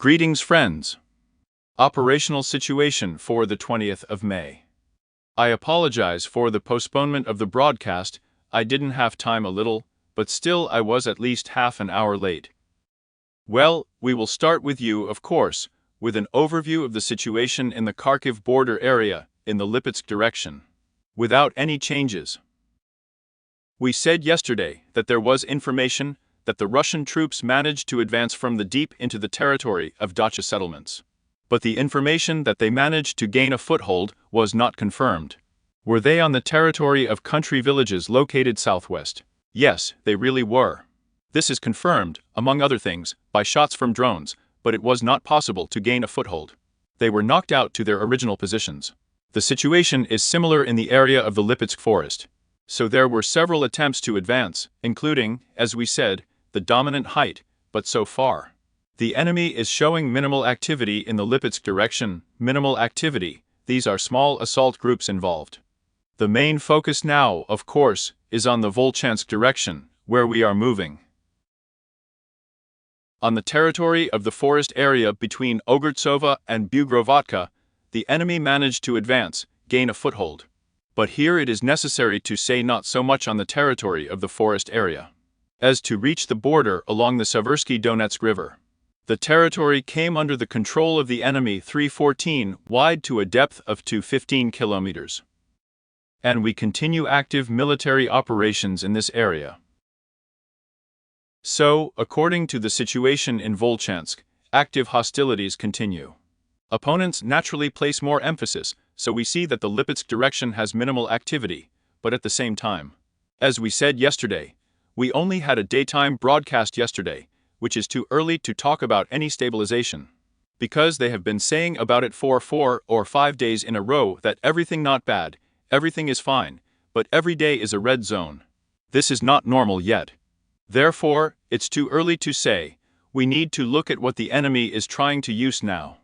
Greetings, friends. Operational situation for the 20th of May. I apologize for the postponement of the broadcast. I didn't have time a little, but still I was at least half an hour late. Well, we will start with you, of course, with an overview of the situation in the Kharkiv border area in the Lipetsk direction. Without any changes. We said yesterday that there was information that the Russian troops managed to advance from the deep into the territory of dacha settlements. But the information that they managed to gain a foothold was not confirmed. Were they on the territory of country villages located southwest? Yes, they really were. This is confirmed, among other things, by shots from drones, but it was not possible to gain a foothold. They were knocked out to their original positions. The situation is similar in the area of the Lipetsk forest. So there were several attempts to advance, including, as we said, the dominant height, but so far, the enemy is showing minimal activity in the Lipetsk direction. Minimal activity, these are small assault groups involved. The main focus now, of course, is on the Volchansk direction, where we are moving. On the territory of the forest area between Ogortsova and Bugrovatka, the enemy managed to advance, gain a foothold. But here it is necessary to say not so much on the territory of the forest area as to reach the border along the Seversky Donetsk River. The territory came under the control of the enemy 314 wide to a depth of 215 kilometers. And we continue active military operations in this area. So, according to the situation in Volchansk, active hostilities continue. Opponents naturally place more emphasis, so we see that the Lipetsk direction has minimal activity, but at the same time, as we said yesterday, we only had a daytime broadcast yesterday, which is too early to talk about any stabilization. Because they have been saying about it for 4 or 5 days in a row that everything not bad, everything is fine, but every day is a red zone. This is not normal yet. Therefore, it's too early to say. We need to look at what the enemy is trying to use now.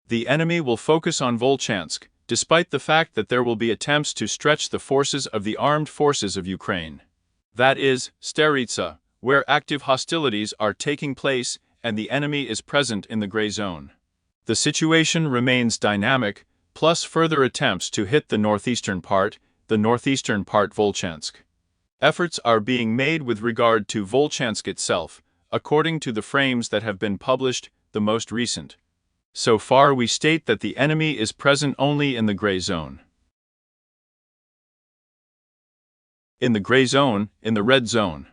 The enemy will focus on Volchansk, despite the fact that there will be attempts to stretch the forces of the armed forces of Ukraine. That is, Staritsa, where active hostilities are taking place and the enemy is present in the gray zone. The situation remains dynamic, plus further attempts to hit the northeastern part Volchansk. Efforts are being made with regard to Volchansk itself, according to the frames that have been published, the most recent. So far we state that the enemy is present only in the gray zone. In the gray zone, in the red zone.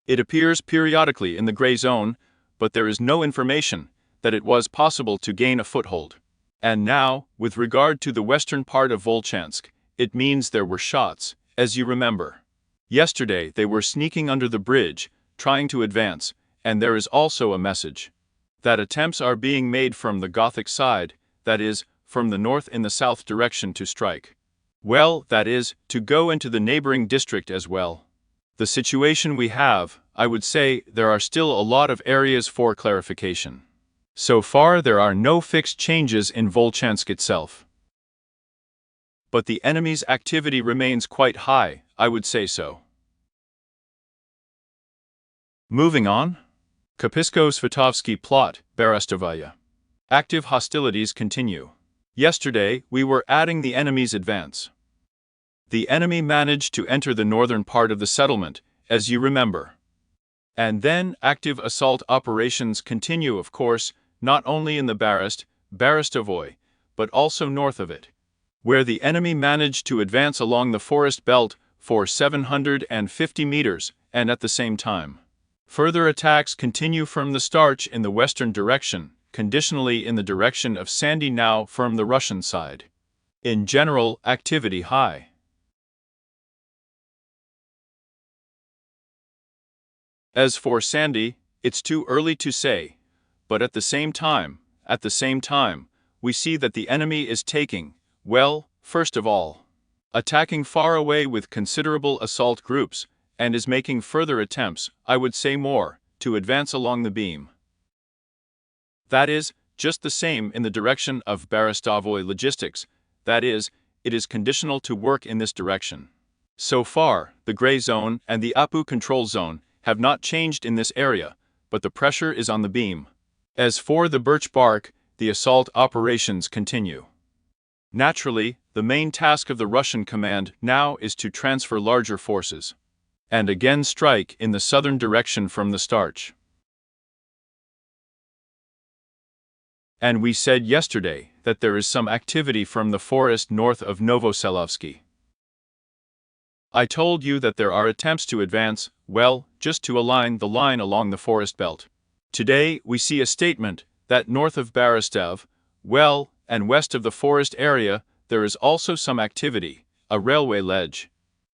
It appears periodically in the gray zone, but there is no information that it was possible to gain a foothold. And now, with regard to the western part of Volchansk, it means there were shots, as you remember. Yesterday they were sneaking under the bridge, trying to advance, and there is also a message that attempts are being made from the Gothic side, that is, from the north in the south direction to strike. Well, that is, to go into the neighboring district as well. The situation we have, I would say, there are still a lot of areas for clarification. So far there are no fixed changes in Volchansk itself. But the enemy's activity remains quite high, I would say so. Moving on. Kapysko-Svitovsky plot, Berestovaya. Active hostilities continue. Yesterday, we were adding the enemy's advance. The enemy managed to enter the northern part of the settlement, as you remember. And then active assault operations continue, of course, not only in the Berestovoy, but also north of it, where the enemy managed to advance along the forest belt for 750 meters, and at the same time, further attacks continue from the Starch in the western direction, conditionally in the direction of Sandy now from the Russian side. In general, activity high. As for Sandy, it's too early to say, but at the same time, we see that the enemy is taking, well, first of all, attacking far away with considerable assault groups, and is making further attempts, I would say more, to advance along the beam. That is, just the same in the direction of Berestovoy logistics, that is, it is conditional to work in this direction. So far, the gray zone and the APU control zone have not changed in this area, but the pressure is on the beam. As for the birch bark, the assault operations continue. Naturally, the main task of the Russian command now is to transfer larger forces and again strike in the southern direction from the starch. And we said yesterday that there is some activity from the forest north of Novoselovsky. I told you that there are attempts to advance, well, just to align the line along the forest belt. Today we see a statement that north of Barastev, well, and west of the forest area, there is also some activity, a railway ledge.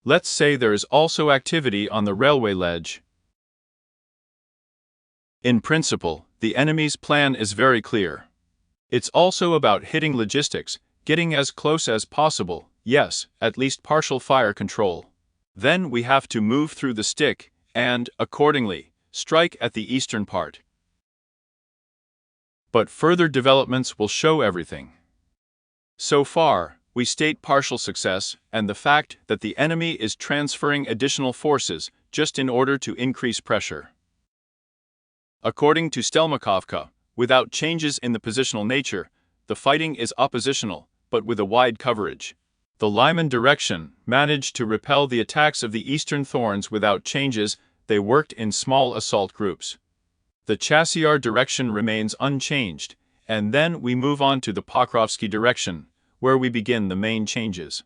Let's say there is also activity on the railway ledge. In principle, the enemy's plan is very clear. It's also about hitting logistics, getting as close as possible, yes, at least partial fire control. Then we have to move through the stick and, accordingly, strike at the eastern part. But further developments will show everything. So far, we state partial success and the fact that the enemy is transferring additional forces just in order to increase pressure. According to Stelmakovka, without changes in the positional nature, the fighting is oppositional, but with a wide coverage. The Lyman direction managed to repel the attacks of the eastern Thorns without changes. They worked in small assault groups. The Chassiar direction remains unchanged, and then we move on to the Pokrovsky direction, where we begin the main changes.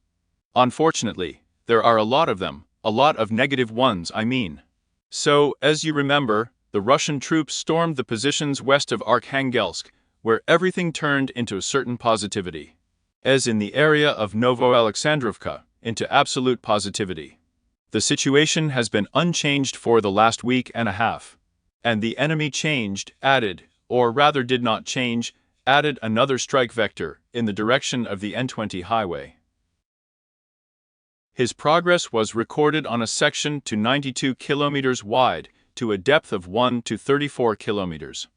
Unfortunately, there are a lot of them, a lot of negative ones, I mean. So, as you remember, the Russian troops stormed the positions west of Arkhangelsk, where everything turned into a certain positivity. As in the area of Novo-Alexandrovka, into absolute positivity. The situation has been unchanged for the last week and a half. And the enemy changed, added, or rather did not change, added another strike vector in the direction of the N20 highway. His progress was recorded on a section to 92 kilometers wide, to a depth of 1 to 34 kilometers.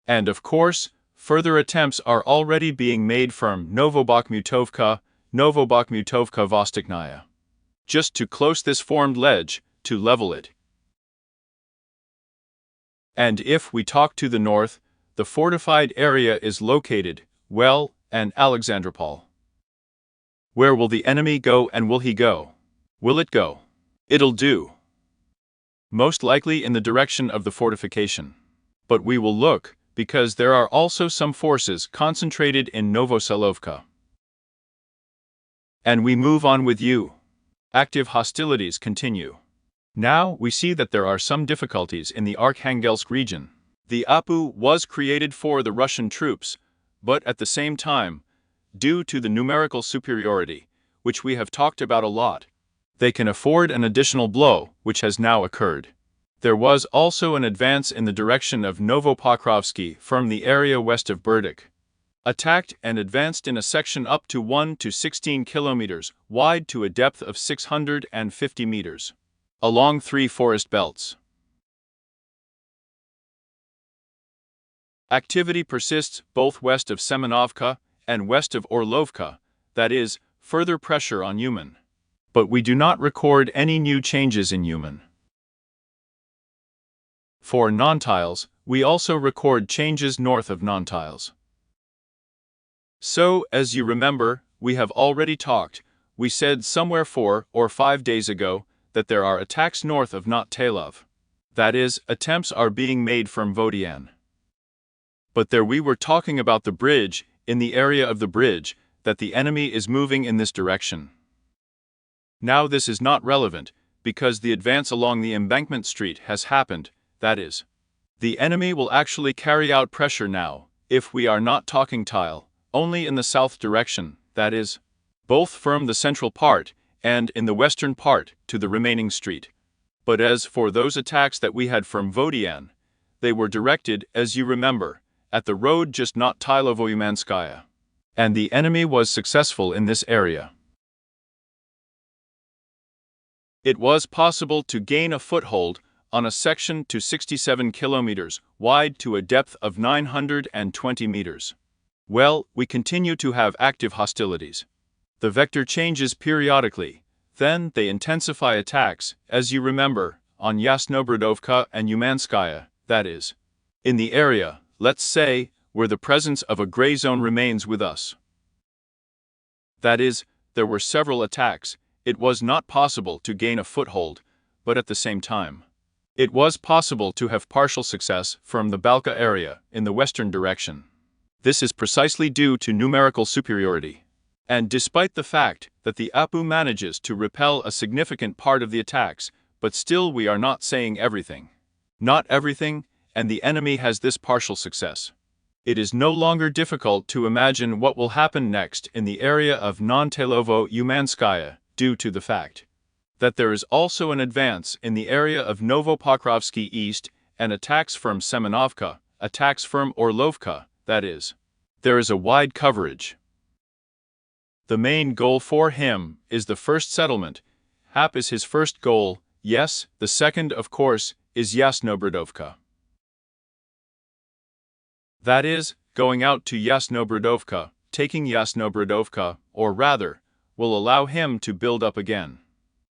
And of course, further attempts are already being made from Novobakhmutovka, Vostochная. Just to close this formed ledge, to level it. And if we talk to the north, the fortified area is located, well, and Alexandropol. Where will the enemy go, and will he go? Will it go? It'll do. Most likely in the direction of the fortification. But we will look, because there are also some forces concentrated in Novoselovka. And we move on with you. Active hostilities continue. Now we see that there are some difficulties in the Arkhangelsk region. The APU was created for the Russian troops, but at the same time, due to the numerical superiority, which we have talked about a lot, they can afford an additional blow, which has now occurred. There was also an advance in the direction of Novopokrovsky from the area west of Burdik. Attacked and advanced in a section up to 1 to 16 kilometers wide to a depth of 650 meters. Along 3 forest belts. Activity persists both west of Semenovka and west of Orlovka, that is, further pressure on Uman. But we do not record any new changes in Uman. For non-tiles, we also record changes north of non-tiles. So, as you remember, we have already talked, we said somewhere 4 or 5 days ago, that there are attacks north of Not-Tailov. That is, attempts are being made from Vodian. But there we were talking about the bridge, in the area of the bridge, that the enemy is moving in this direction. Now this is not relevant, because the advance along the embankment street has happened, that is. The enemy will actually carry out pressure now, if we are not talking tile, only in the south direction, that is, both from the central part, and in the western part, to the remaining street. But as for those attacks that we had from Vodian, they were directed, as you remember, at the road just not Tylovo-Umanskaya. And the enemy was successful in this area. It was possible to gain a foothold on a section to 67 kilometers wide to a depth of 920 meters. Well, we continue to have active hostilities. The vector changes periodically, then they intensify attacks, as you remember, on Yasnobrodovka and Umanskaya, that is. In the area, let's say, where the presence of a gray zone remains with us. That is, there were several attacks, it was not possible to gain a foothold, but at the same time, it was possible to have partial success from the Balka area in the western direction. This is precisely due to numerical superiority. And despite the fact that the APU manages to repel a significant part of the attacks, but still we are not saying everything. Not everything, and the enemy has this partial success. It is no longer difficult to imagine what will happen next in the area of Nontelovo-Umanskaya, due to the fact that there is also an advance in the area of Novopokrovsky East and attacks from Semenovka, attacks from Orlovka, that is, there is a wide coverage. The main goal for him is the first settlement. Hap is his first goal, yes, the second, of course, is Yasnobrodovka. That is, going out to Yasnobrodovka, taking Yasnobrodovka, or rather, will allow him to build up again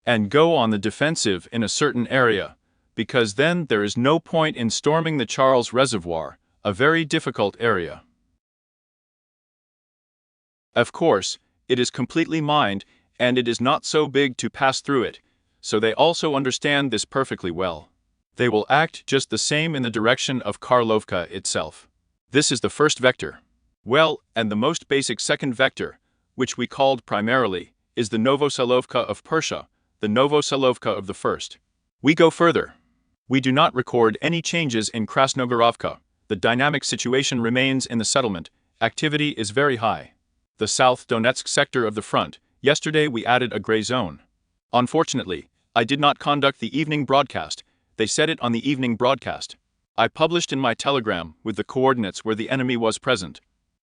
and go on the defensive in a certain area, because then there is no point in storming the Charles Reservoir, a very difficult area. Of course, it is completely mined, and it is not so big to pass through it, so they also understand this perfectly well. They will act just the same in the direction of Karlovka itself. This is the first vector. Well, and the most basic second vector, which we called primarily, is the Novoselovka of Persia, the Novoselovka of the first. We go further. We do not record any changes in Krasnogorovka. The dynamic situation remains in the settlement. Activity is very high. The South Donetsk sector of the front, yesterday we added a gray zone. Unfortunately, I did not conduct the evening broadcast. They said it on the evening broadcast. I published in my telegram with the coordinates where the enemy was present.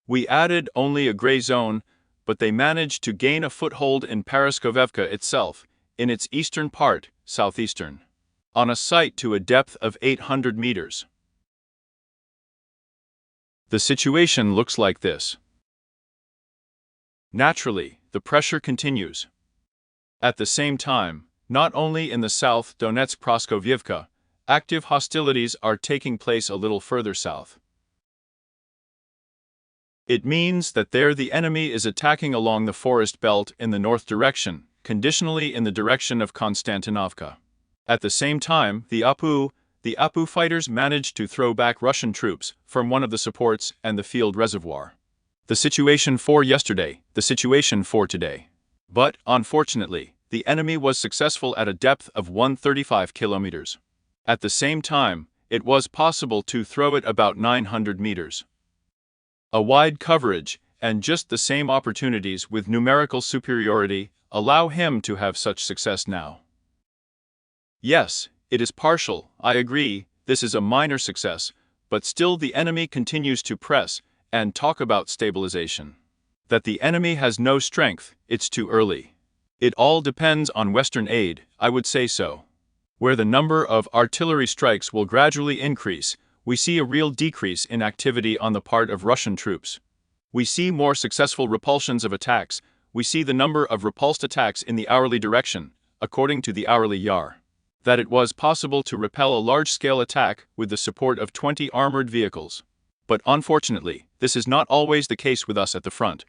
We added only a gray zone, but they managed to gain a foothold in Paraskovevka itself, in its eastern part, southeastern, on a site to a depth of 800 meters. The situation looks like this. Naturally, the pressure continues. At the same time, not only in the south Donetsk Praskovyevka, active hostilities are taking place a little further south. It means that there the enemy is attacking along the forest belt in the north direction, conditionally in the direction of Konstantinovka. At the same time, the APU fighters managed to throw back Russian troops from one of the supports and the field reservoir. The situation for yesterday, the situation for today. But, unfortunately, the enemy was successful at a depth of 135 kilometers. At the same time, it was possible to throw it about 900 meters. A wide coverage, and just the same opportunities with numerical superiority, allow him to have such success now. Yes, it is partial, I agree, this is a minor success, but still the enemy continues to press and talk about stabilization. That the enemy has no strength, it's too early. It all depends on Western aid, I would say so. Where the number of artillery strikes will gradually increase, we see a real decrease in activity on the part of Russian troops. We see more successful repulsions of attacks, we see the number of repulsed attacks in the hourly direction, according to the hourly YAR. That it was possible to repel a large-scale attack with the support of 20 armored vehicles. But unfortunately, this is not always the case with us at the front.